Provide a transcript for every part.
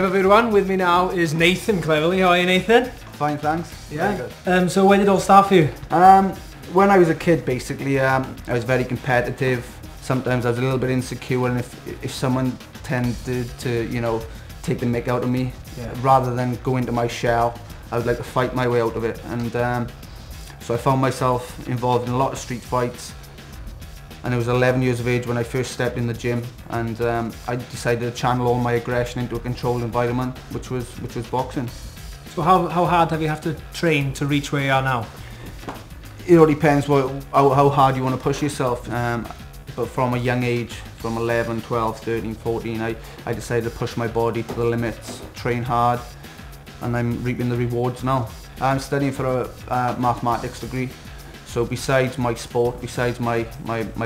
Hey everyone, with me now is Nathan Cleverly. How are you, Nathan? Fine, thanks. Yeah. So when did it all start for you? When I was a kid, basically, I was very competitive. Sometimes I was a little bit insecure, and if someone tended to, you know, take the mick out of me, rather than go into my shell, I would like to fight my way out of it. And so I found myself involved in a lot of street fights. And I was 11 years of age when I first stepped in the gym, and I decided to channel all my aggression into a controlled environment, which was boxing. So how hard have you have to train to reach where you are now? It all depends how hard you want to push yourself. But from a young age, from 11, 12, 13, 14, I decided to push my body to the limits, train hard, and I'm reaping the rewards now. I'm studying for a mathematics degree. So besides my sport, besides my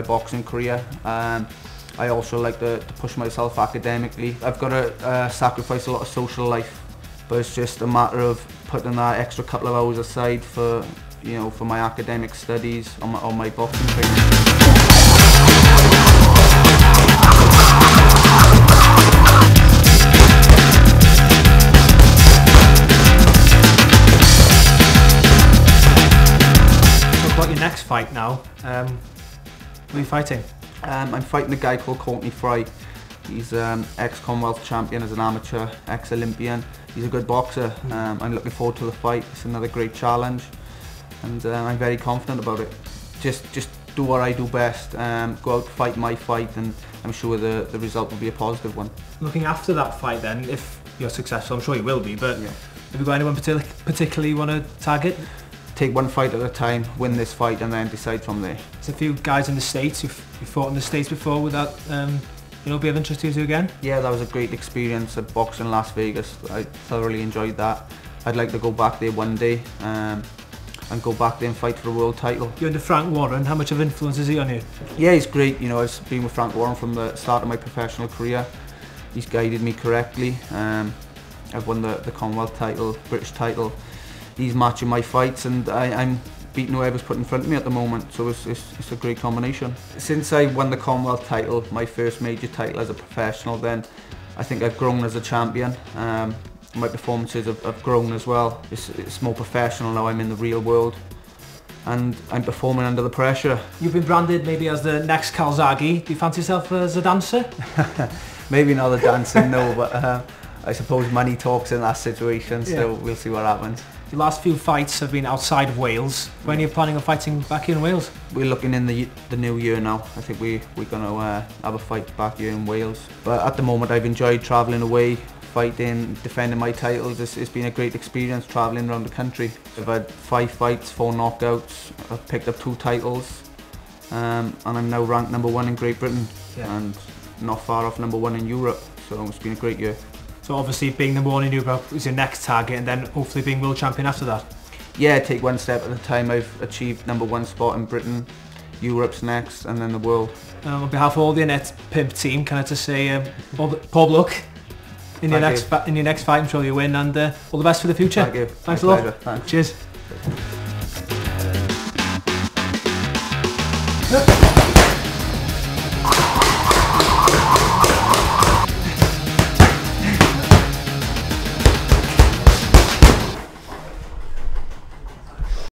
boxing career, I also like to push myself academically. I've got to sacrifice a lot of social life, but it's just a matter of putting that extra couple of hours aside for, you know, for my academic studies on my boxing training. Your next fight now, who are you fighting? I'm fighting a guy called Courtney. He's ex-Commonwealth champion as an amateur, ex-Olympian. He's a good boxer. I'm looking forward to the fight. It's another great challenge, and I'm very confident about it. Just do what I do best, go out, fight my fight, and I'm sure the result will be a positive one. Looking after that fight then, if you're successful, I'm sure you will be, but have you got anyone particularly you want to target? Take one fight at a time, win this fight, and then decide from there. There's a few guys in the States who've fought in the States before. Would that be of interest to you two again? Yeah, that was a great experience at boxing in Las Vegas. I thoroughly enjoyed that. I'd like to go back there one day and go back there and fight for a world title. You're under Frank Warren. How much of influence is he on you? Yeah, he's great. You know, I've been with Frank Warren from the start of my professional career. He's guided me correctly. I've won the Commonwealth title, British title. He's matching my fights, and I'm beating whoever's put in front of me at the moment, so it's a great combination. Since I won the Commonwealth title, my first major title as a professional, then I think I've grown as a champion. My performances have grown as well. It's more professional now. I'm in the real world, and I'm performing under the pressure. You've been branded maybe as the next Calzaghe. Do you fancy yourself as a dancer? Maybe not a dancer, no, but I suppose money talks in that situation, so we'll see what happens. The last few fights have been outside of Wales. When are you planning on fighting back here in Wales? We're looking in the new year now. I think we're going to have a fight back here in Wales. But at the moment, I've enjoyed travelling away, fighting, defending my titles. It's been a great experience travelling around the country. I've had 5 fights, 4 knockouts. I've picked up 2 titles, and I'm now ranked #1 in Great Britain, and not far off #1 in Europe. So it's been a great year. So obviously being #1 in Europe is your next target, and then hopefully being world champion after that? Yeah, take one step at a time. I've achieved #1 spot in Britain, Europe's next, and then the world. On behalf of all the Net Pimp team, can I just say Paul luck in your next fight. I'm sure you win, and all the best for the future. Thank you. Thanks a lot. Thanks. Cheers.